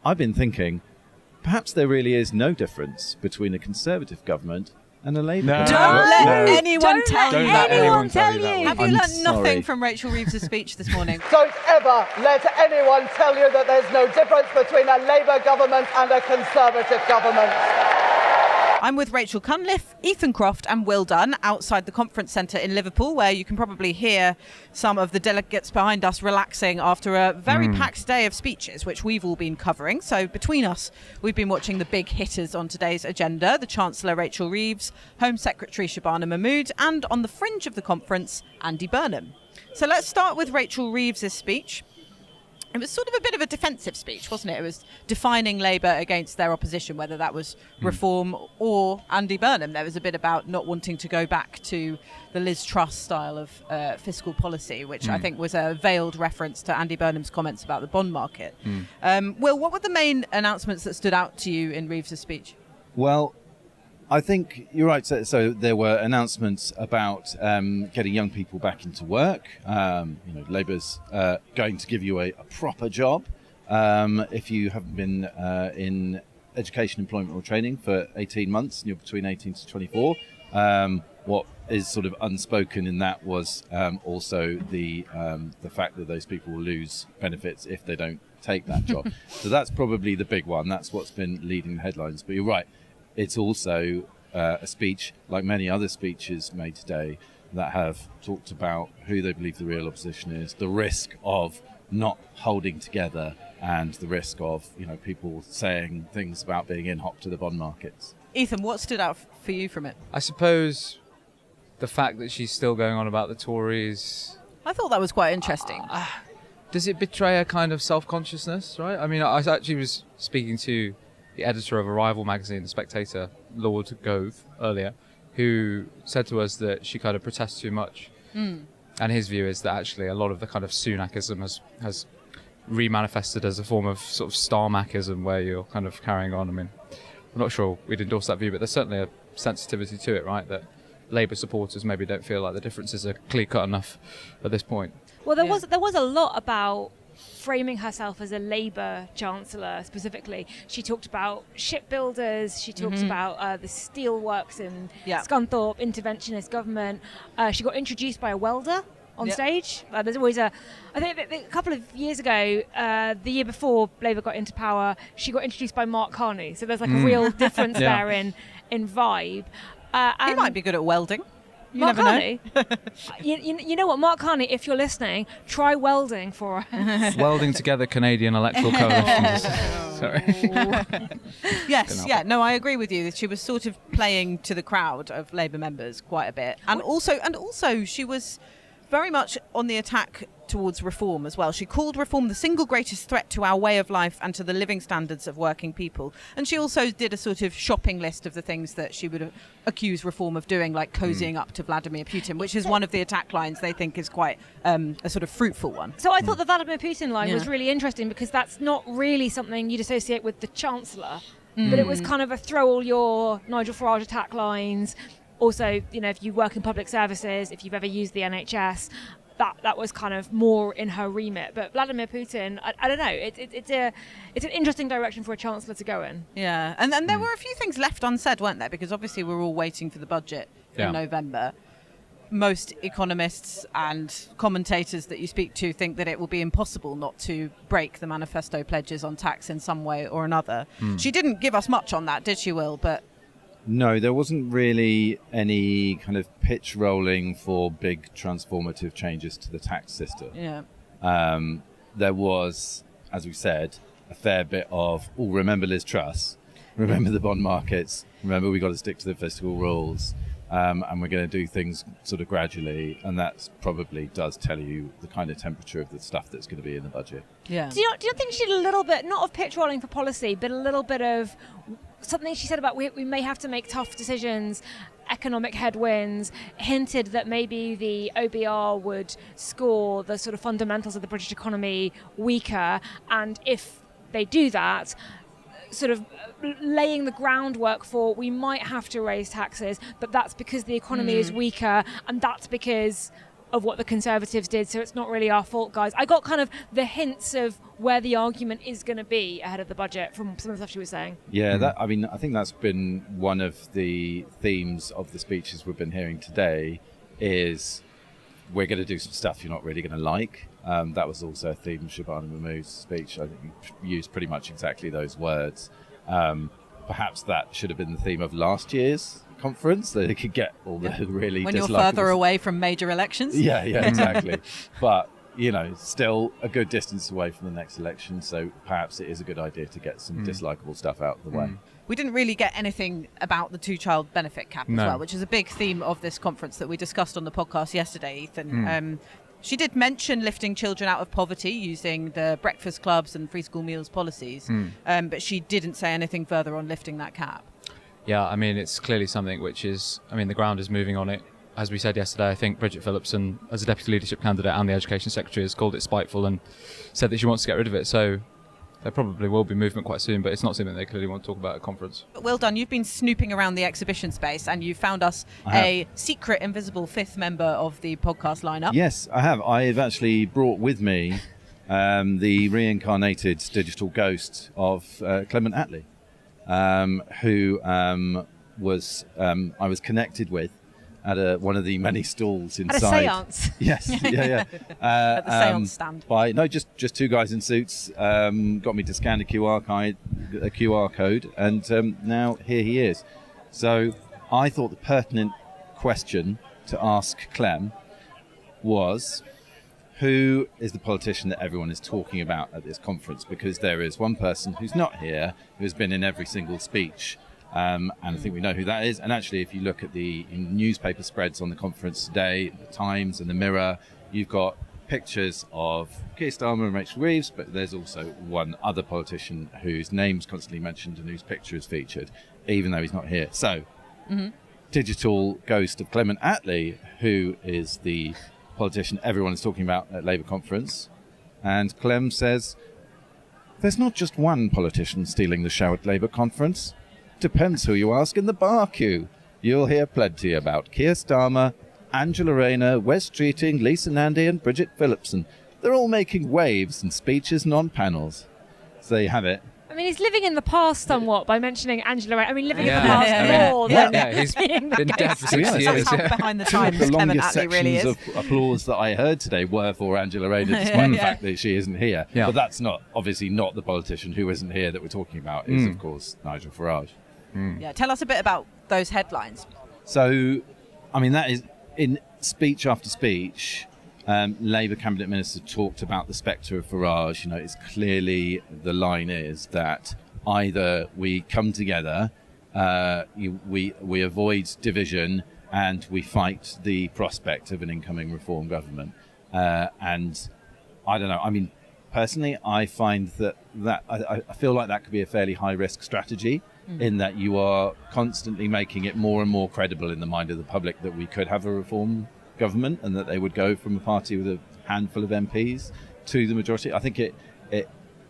I've been thinking, perhaps there really is no difference between a Conservative government and a Labour government. Don't let anyone tell you. Have you learned nothing from Rachel Reeves' speech this morning? Don't ever let anyone tell you that there's no difference between a Labour government and a Conservative government. I'm with Rachel Cunliffe, Ethan Croft and Will Dunn outside the conference centre in Liverpool, where you can probably hear some of the delegates behind us relaxing after a very packed day of speeches, which we've all been covering. So between us, we've been watching the big hitters on today's agenda, the Chancellor Rachel Reeves, Home Secretary Shabana Mahmood, and on the fringe of the conference, Andy Burnham. So let's start with Rachel Reeves' speech. It was sort of a bit of a defensive speech, wasn't it? It was defining Labour against their opposition, whether that was Reform or Andy Burnham. There was a bit about not wanting to go back to the Liz Truss style of fiscal policy, which I think was a veiled reference to Andy Burnham's comments about the bond market. Will, what were the main announcements that stood out to you in Reeves' speech? Well, I think you're right. So there were announcements about getting young people back into work. Labour's going to give you a proper job if you haven't been in education, employment or training for 18 months and you're between 18 to 24. What is sort of unspoken in that was also the fact that those people will lose benefits if they don't take that job. So that's probably the big one. That's what's been leading the headlines. But you're right. It's also a speech, like many other speeches made today, that have talked about who they believe the real opposition is, the risk of not holding together, and the risk of people saying things about being in hop to the bond markets. Ethan, what stood out for you from it? I suppose the fact that she's still going on about the Tories. I thought that was quite interesting. Does it betray a kind of self-consciousness, right? I mean, I actually was speaking to the editor of a rival magazine, The Spectator, Lord Gove, earlier, who said to us that she kind of protests too much. And his view is that actually a lot of the kind of Sunakism has remanifested as a form of sort of Starmakism, where you're kind of carrying on. I mean, I'm not sure we'd endorse that view, but there's certainly a sensitivity to it, right? That Labour supporters maybe don't feel like the differences are clear-cut enough at this point. Well, there was a lot about framing herself as a Labour Chancellor specifically. She talked about shipbuilders, she talked about the steelworks in Scunthorpe, interventionist government. She got introduced by a welder on stage. There's always I think a couple of years ago, the year before Labour got into power, she got introduced by Mark Carney. So there's like a real difference there in vibe. He might be good at welding. You Mark never Carney? know. you know what, Mark Carney, if you're listening, try welding for us. Welding together Canadian electoral coalitions. Sorry. Yes, no, I agree with you that she was sort of playing to the crowd of Labour members quite a bit. And also she was very much on the attack towards reform as well. She called reform the single greatest threat to our way of life and to the living standards of working people. And she also did a sort of shopping list of the things that she would accuse reform of doing, like cozying up to Vladimir Putin, which is one of the attack lines they think is quite a sort of fruitful one. So I thought the Vladimir Putin line was really interesting, because that's not really something you'd associate with the Chancellor, but it was kind of a throw all your Nigel Farage attack lines. Also, if you work in public services, if you've ever used the NHS, that was kind of more in her remit. But Vladimir Putin, I don't know, it's an interesting direction for a Chancellor to go in. Yeah, and there were a few things left unsaid, weren't there? Because obviously we're all waiting for the budget in November. Most economists and commentators that you speak to think that it will be impossible not to break the manifesto pledges on tax in some way or another. She didn't give us much on that, did she, Will? But no, there wasn't really any kind of pitch rolling for big transformative changes to the tax system. There was, as we said, a fair bit of, remember Liz Truss, remember the bond markets, remember we got to stick to the fiscal rules, and we're going to do things sort of gradually, and that probably does tell you the kind of temperature of the stuff that's going to be in the budget. Yeah. Do you think she did a little bit, not of pitch rolling for policy, but a little bit of something she said about we may have to make tough decisions, economic headwinds, hinted that maybe the OBR would score the sort of fundamentals of the British economy weaker, and if they do that, sort of laying the groundwork for we might have to raise taxes, but that's because the economy is weaker, and that's because of what the Conservatives did, so it's not really our fault, guys. I got kind of the hints of where the argument is going to be ahead of the budget from some of the stuff she was saying. Yeah, I think that's been one of the themes of the speeches we've been hearing today is we're going to do some stuff you're not really going to like. That was also a theme of Shabana Mahmood's speech. I think he used pretty much exactly those words. Perhaps that should have been the theme of last year's conference, that it could get all the really when you're further away from major elections. Yeah, exactly. But still a good distance away from the next election, so perhaps it is a good idea to get some dislikable stuff out of the way. We didn't really get anything about the two-child benefit cap as well, which is a big theme of this conference that we discussed on the podcast yesterday, Ethan. She did mention lifting children out of poverty using the breakfast clubs and free school meals policies, but she didn't say anything further on lifting that cap. Yeah, I mean, it's clearly something which is, the ground is moving on it. As we said yesterday, I think Bridget Phillipson, as a deputy leadership candidate and the education secretary, has called it spiteful and said that she wants to get rid of it. So there probably will be movement quite soon, but it's not something they clearly want to talk about at a conference. Well done. You've been snooping around the exhibition space and you found us a secret invisible fifth member of the podcast lineup. Yes, I have. I've actually brought with me the reincarnated digital ghost of Clement Attlee, who I was connected with at one of the many stalls inside. At a seance. Yes, yeah. At the seance stand. Just two guys in suits got me to scan a QR code, and now here he is. So I thought the pertinent question to ask Clem was, who is the politician that everyone is talking about at this conference? Because there is one person who's not here who has been in every single speech. And I think we know who that is. And actually, if you look at the newspaper spreads on the conference today, the Times and the Mirror, you've got pictures of Keir Starmer and Rachel Reeves, but there's also one other politician whose name's constantly mentioned and whose picture is featured, even though he's not here. So, digital ghost of Clement Attlee, who is the politician everyone is talking about at Labour conference. And Clem says, there's not just one politician stealing the show at Labour conference. Depends who you ask in the bar queue. You'll hear plenty about Keir Starmer, Angela Rayner, Wes Streeting, Lisa Nandy and Bridget Phillipson. They're all making waves in speeches and on panels. So there you have it. I mean, he's living in the past somewhat by mentioning Angela Rayner. I mean, living in the past more than he's being been dead for 60 That's years. how behind the Two of times the Clement longest Attlee really sections is. of applause that I heard today were for Angela Rayner, despite the fact that she isn't here. Yeah. But that's obviously not the politician who isn't here that we're talking about, is of course Nigel Farage. Yeah, tell us a bit about those headlines. So, I mean, that is, in speech after speech, Labour cabinet minister talked about the spectre of Farage. It's clearly, the line is that either we come together, we avoid division, and we fight the prospect of an incoming reform government. And I don't know. I mean, personally, I find that I feel like that could be a fairly high risk strategy, in that you are constantly making it more and more credible in the mind of the public that we could have a reform government and that they would go from a party with a handful of MPs to the majority. I think it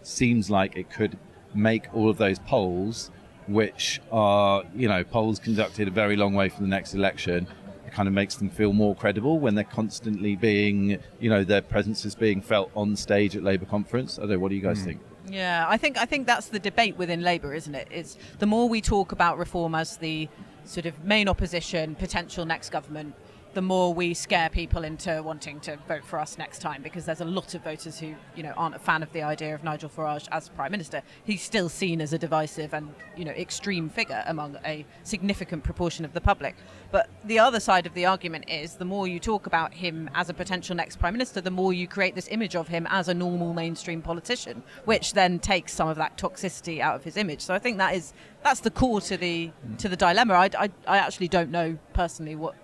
seems like it could make all of those polls, which are, polls conducted a very long way from the next election, it kind of makes them feel more credible when they're constantly being, their presence is being felt on stage at Labour conference. I don't know, what do you guys think? Yeah, I think that's the debate within Labour, isn't it? It's the more we talk about reform as the sort of main opposition, potential next government, the more we scare people into wanting to vote for us next time, because there's a lot of voters who, aren't a fan of the idea of Nigel Farage as Prime Minister. He's still seen as a divisive and, extreme figure among a significant proportion of the public. But the other side of the argument is the more you talk about him as a potential next Prime Minister, the more you create this image of him as a normal mainstream politician, which then takes some of that toxicity out of his image. So I think that's the core to the dilemma. I actually don't know personally what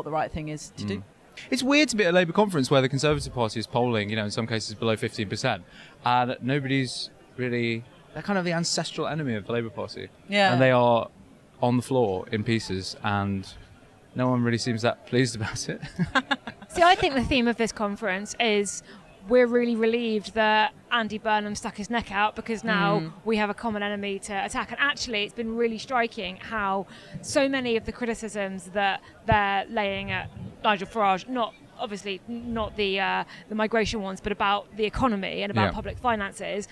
the right thing is to do. It's weird to be at a Labour conference where the Conservative Party is polling, in some cases below 15%, and nobody's really, they're kind of the ancestral enemy of the Labour Party. Yeah. And they are on the floor in pieces, and no one really seems that pleased about it. See, I think the theme of this conference is we're really relieved that Andy Burnham stuck his neck out, because now we have a common enemy to attack. And actually, it's been really striking how so many of the criticisms that they're laying at Nigel Farage, not obviously not the migration ones, but about the economy and about public finances.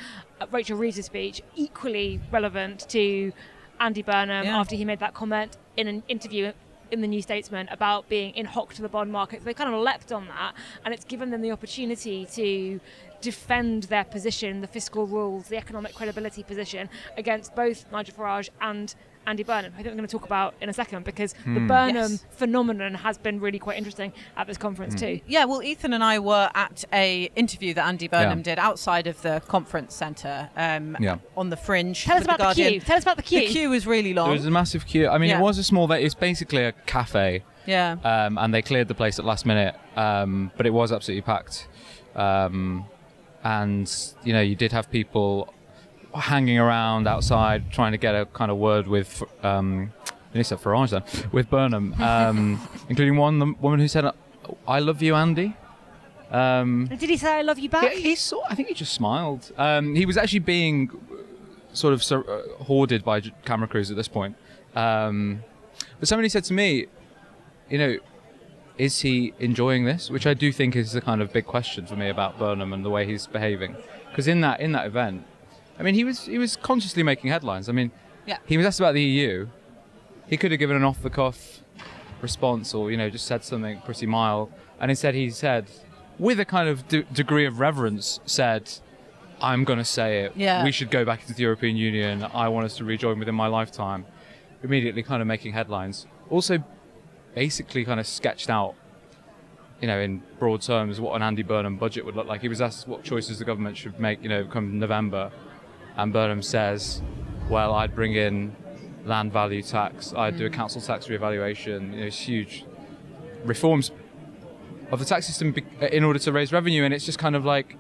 Rachel Reeves' speech, equally relevant to Andy Burnham after he made that comment in an interview in the New Statesman about being in hock to the bond market. They kind of leapt on that, and it's given them the opportunity to defend their position, the fiscal rules, the economic credibility position against both Nigel Farage and Andy Burnham, I think we're going to talk about in a second, because the Burnham phenomenon has been really quite interesting at this conference too. Yeah, well, Ethan and I were at a interview that Andy Burnham did outside of the conference centre on the Fringe. Tell us about the queue. Tell us about the queue. The queue was really long. There was a massive queue. I mean, it was a small... It's basically a cafe. Yeah. And they cleared the place at last minute, but it was absolutely packed. And, you know, you did have people hanging around outside trying to get a kind of word with Farage then, with Burnham, including the woman who said, "I love you, Andy." Did he say "I love you" back? Yeah, I think he just smiled. He was actually being sort of hoarded by camera crews at this point. But somebody said to me, you know, is he enjoying this? Which I do think is the kind of big question for me about Burnham and the way he's behaving. Because in that event, I mean, he was consciously making headlines. I mean, he was asked about the EU. He could have given an off-the-cuff response, or, you know, just said something pretty mild. And instead he said, with a kind of degree of reverence, said, "I'm going to say it. Yeah. We should go back into the European Union. I want us to rejoin within my lifetime." Immediately kind of making headlines. Also basically kind of sketched out, you know, in broad terms, what an Andy Burnham budget would look like. He was asked what choices the government should make, you know, come November. And Burnham says, well, I'd bring in land value tax, I'd do a council tax reevaluation, you know, huge reforms of the tax system in order to raise revenue. And it's just kind of like,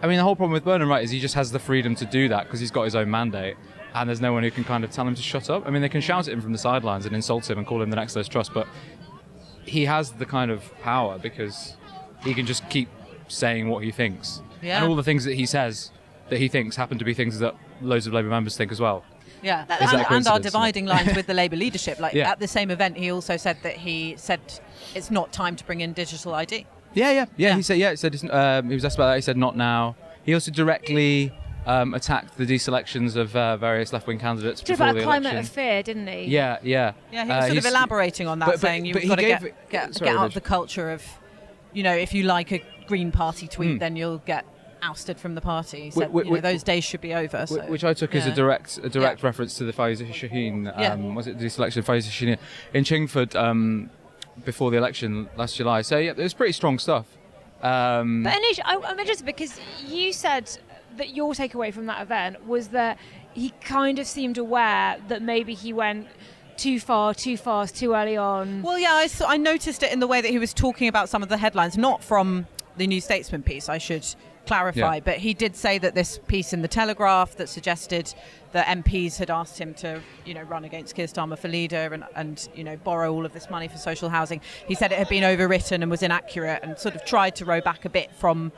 I mean, the whole problem with Burnham, right, is he just has the freedom to do that because he's got his own mandate, and there's no one who can kind of tell him to shut up. I mean, they can shout at him from the sidelines and insult him and call him the next Liz Truss, but he has the kind of power because he can just keep saying what he thinks. Yeah. And all the things that he says that he thinks happen to be things that loads of Labour members think as well. Yeah, Is that and our coincidence? dividing lines with the Labour leadership. Like at the same event, he also said that it's not time to bring in digital ID. Yeah. He said, he was asked about that. He said, not now. He also directly attacked the deselections of various left-wing candidates before the election. About a climate of fear, didn't he? Yeah. Yeah, he was sort of elaborating on that, saying you've got to get out of the culture of, you know, if you like a Green Party tweet, then you'll get ousted from the party. He said, those days should be over. So, which I took as a direct reference to the Faiza Shaheen, was it the deselection of Faiza Shaheen in Chingford before the election last July. So yeah, it was pretty strong stuff. But Anoosh, I'm interested because you said that your takeaway from that event was that he kind of seemed aware that maybe he went too far, too fast, too early on. Well, yeah, I noticed it in the way that he was talking about some of the headlines, not from the New Statesman piece, I should clarify, but he did say that this piece in the Telegraph that suggested that MPs had asked him to, you know, run against Keir Starmer for leader and you know, borrow all of this money for social housing. He said it had been overwritten and was inaccurate, and sort of tried to row back a bit from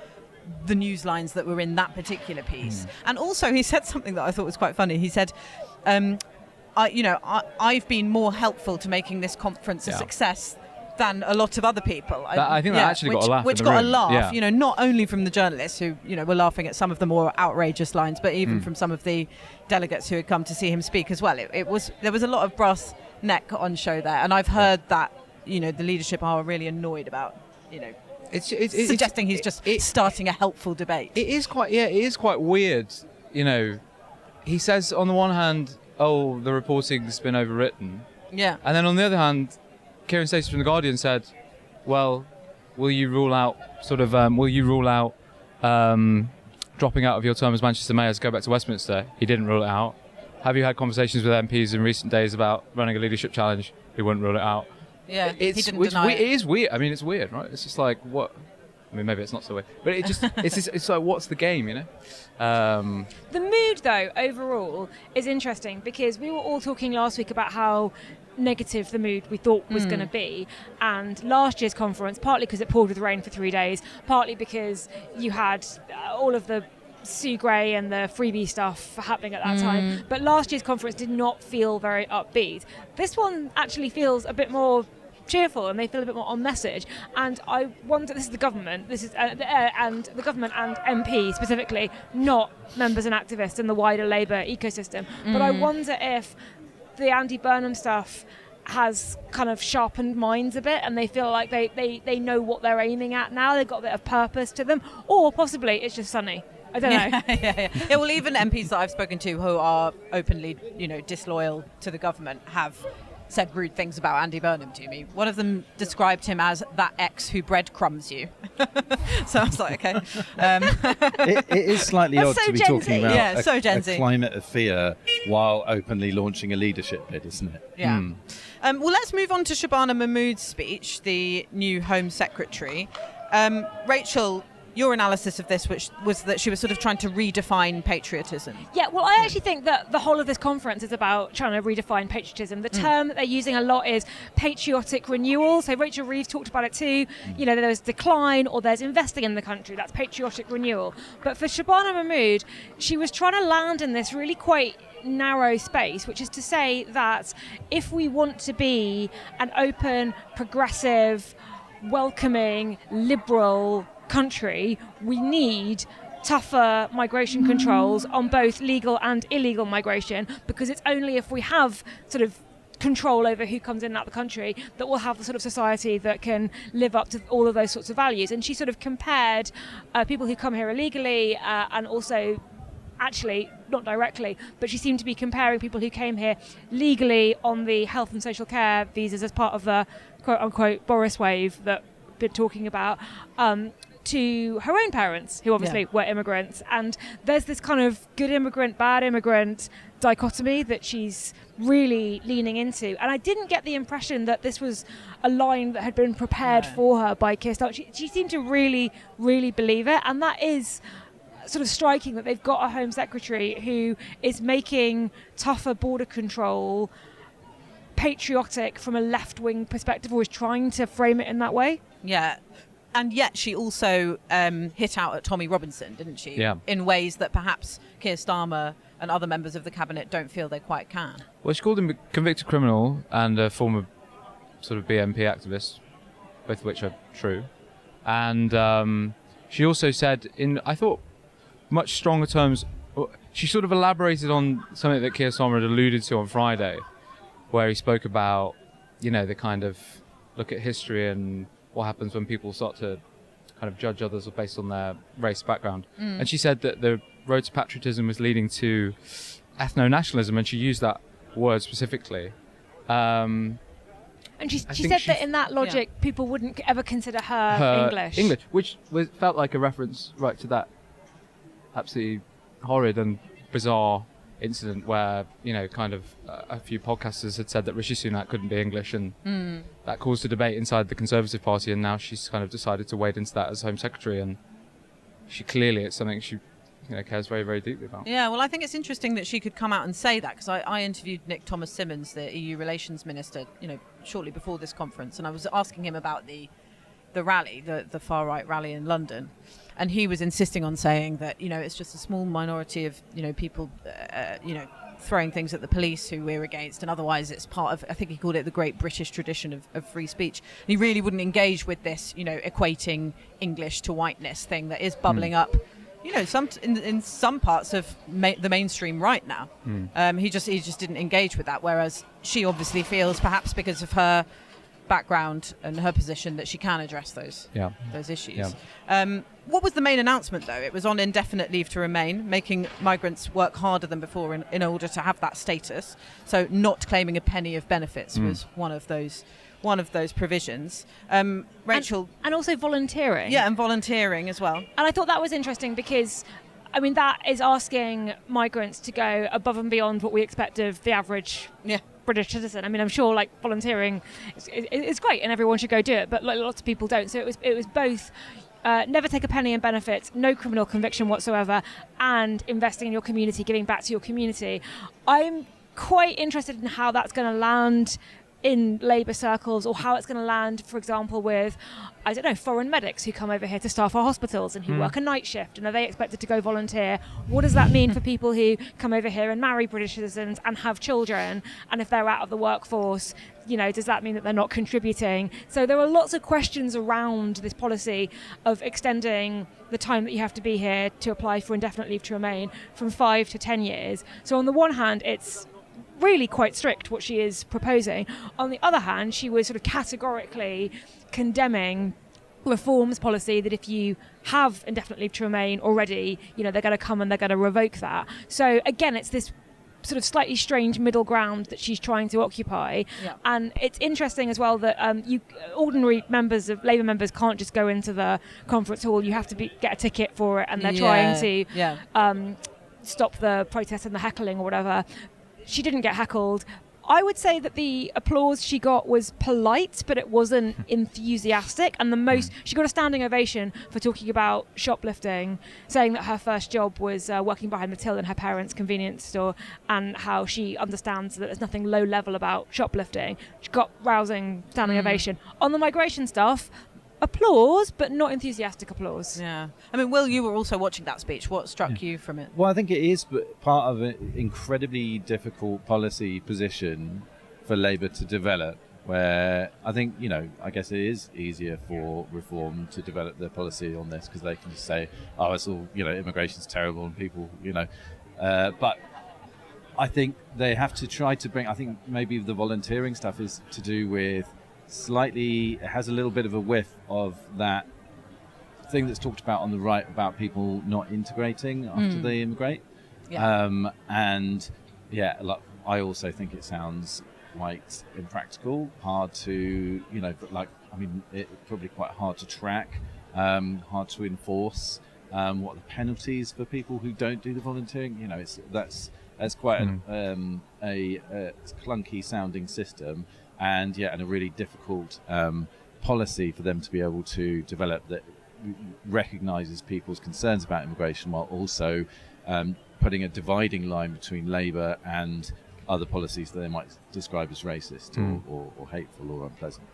the news lines that were in that particular piece. And also he said something that I thought was quite funny. He said, I've been more helpful to making this conference a success than a lot of other people. I think that actually got a laugh. Which got a laugh, you know, not only from the journalists who, you know, were laughing at some of the more outrageous lines, but even from some of the delegates who had come to see him speak as well. There was a lot of brass neck on show there, and I've heard that, you know, the leadership are really annoyed about, you know, suggesting he's just starting a helpful debate. It is quite weird, you know. He says on the one hand, oh, the reporting's been overwritten. Yeah. And then on the other hand, Kieran Stacey from The Guardian said, well, will you rule out dropping out of your term as Manchester Mayor to go back to Westminster? He didn't rule it out. Have you had conversations with MPs in recent days about running a leadership challenge? He wouldn't rule it out. Yeah, he didn't deny it. It is weird. I mean, it's weird, right? It's just like, what? I mean, maybe it's not so weird. But it's like, what's the game, you know? The mood, though, overall, is interesting because we were all talking last week about how negative the mood we thought was going to be, and last year's conference, partly because it poured with rain for 3 days, partly because you had all of the Sue Gray and the freebie stuff happening at that time, but last year's conference did not feel very upbeat. This one actually feels a bit more cheerful and they feel a bit more on message. And I wonder, this is the government, and the government and MP specifically, not members and activists in the wider Labour ecosystem. But I wonder if the Andy Burnham stuff has kind of sharpened minds a bit, and they feel like they know what they're aiming at now. They've got a bit of purpose to them, or possibly it's just sunny. I don't know. Yeah, well, even MPs that I've spoken to who are openly, disloyal to the government have said rude things about Andy Burnham to me. One of them described him as that ex who breadcrumbs you. So I was like, okay. It is slightly odd to be talking about a climate of fear while openly launching a leadership bid, isn't it? Yeah. Well, let's move on to Shabana Mahmood's speech, the new Home Secretary. Rachel, your analysis of this, which was that she was sort of trying to redefine patriotism. Yeah, well, I actually think that the whole of this conference is about trying to redefine patriotism. The term that they're using a lot is patriotic renewal. So Rachel Reeves talked about it too. There's decline or there's investing in the country. That's patriotic renewal. But for Shabana Mahmood, she was trying to land in this really quite narrow space, which is to say that if we want to be an open, progressive, welcoming, liberal country, we need tougher migration controls on both legal and illegal migration, because it's only if we have sort of control over who comes in and out of the country that we'll have the sort of society that can live up to all of those sorts of values. And she sort of compared people who come here illegally and also, actually not directly, but she seemed to be comparing people who came here legally on the health and social care visas as part of the quote-unquote Boris wave that we've been talking about, to her own parents, who obviously were immigrants. And there's this kind of good immigrant, bad immigrant dichotomy that she's really leaning into. And I didn't get the impression that this was a line that had been prepared for her by Keir Starmer. She seemed to really, really believe it. And that is sort of striking, that they've got a Home Secretary who is making tougher border control patriotic from a left-wing perspective, or is trying to frame it in that way. Yeah. And yet she also hit out at Tommy Robinson, didn't she? Yeah. In ways that perhaps Keir Starmer and other members of the cabinet don't feel they quite can. Well, she called him a convicted criminal and a former sort of BNP activist, both of which are true. And she also said, in, I thought, much stronger terms, she sort of elaborated on something that Keir Starmer had alluded to on Friday, where he spoke about, the kind of look at history and what happens when people start to kind of judge others based on their race background. And she said that the road to patriotism was leading to ethno-nationalism, and she used that word specifically. And she said that in that logic, people wouldn't ever consider her English. Which felt like a reference right to that absolutely horrid and bizarre incident where, kind of a few podcasters had said that Rishi Sunak couldn't be English, and that caused a debate inside the Conservative Party, and now she's kind of decided to wade into that as Home Secretary, and it's something she cares very, very deeply about. Yeah, well, I think it's interesting that she could come out and say that, because I interviewed Nick Thomas-Symonds, the EU Relations Minister, shortly before this conference, and I was asking him about the rally, the far-right rally in London. And he was insisting on saying that, it's just a small minority of, people, throwing things at the police who we're against. And otherwise it's part of, I think he called it the great British tradition of free speech. And he really wouldn't engage with this, equating English to whiteness thing that is bubbling up, in some parts of the mainstream right now. He just didn't engage with that. Whereas she obviously feels, perhaps because of her background and her position, that she can address those issues. What was the main announcement, though? It was on indefinite leave to remain, making migrants work harder than before in order to have that status. So not claiming a penny of benefits was one of those provisions. Rachel, and also volunteering. Yeah, and volunteering as well. And I thought that was interesting because, that is asking migrants to go above and beyond what we expect of the average British citizen. I'm sure volunteering is great and everyone should go do it, but lots of people don't. So it was both never take a penny in benefits, no criminal conviction whatsoever, and investing in your community, giving back to your community. I'm quite interested in how that's going to land in Labour circles, or how it's going to land, for example, with, I don't know, foreign medics who come over here to staff our hospitals and who work a night shift, and are they expected to go volunteer? What does that mean for people who come over here and marry British citizens and have children, and if they're out of the workforce, does that mean that they're not contributing? So there are lots of questions around this policy of extending the time that you have to be here to apply for indefinite leave to remain from 5 to 10 years. So on the one hand, it's really quite strict what she is proposing. On the other hand, she was sort of categorically condemning Reform's policy that if you have indefinite leave to remain already, they're going to come and they're going to revoke that. So again, it's this sort of slightly strange middle ground that she's trying to occupy. Yeah. And it's interesting as well that ordinary members of Labour members can't just go into the conference hall. You have to get a ticket for it, and they're trying to stop the protests and the heckling or whatever. She didn't get heckled. I would say that the applause she got was polite, but it wasn't enthusiastic. And she got a standing ovation for talking about shoplifting, saying that her first job was working behind the till in her parents' convenience store, and how she understands that there's nothing low level about shoplifting. She got rousing standing ovation. On the migration stuff, applause, but not enthusiastic applause. Yeah. I mean, Will, you were also watching that speech. What struck you from it? Well, I think it is part of an incredibly difficult policy position for Labour to develop, where I think, I guess it is easier for Reform to develop their policy on this because they can just say, oh, it's all, immigration's terrible and people, but I think they have to try to bring, I think maybe the volunteering stuff is to do with it has a little bit of a whiff of that thing that's talked about on the right about people not integrating after they immigrate. Yeah. I also think it sounds quite impractical, hard to, it's probably quite hard to track, hard to enforce. What are the penalties for people who don't do the volunteering? That's quite a clunky sounding system. And a really difficult policy for them to be able to develop that recognises people's concerns about immigration while also putting a dividing line between Labour and other policies that they might describe as racist or hateful or unpleasant.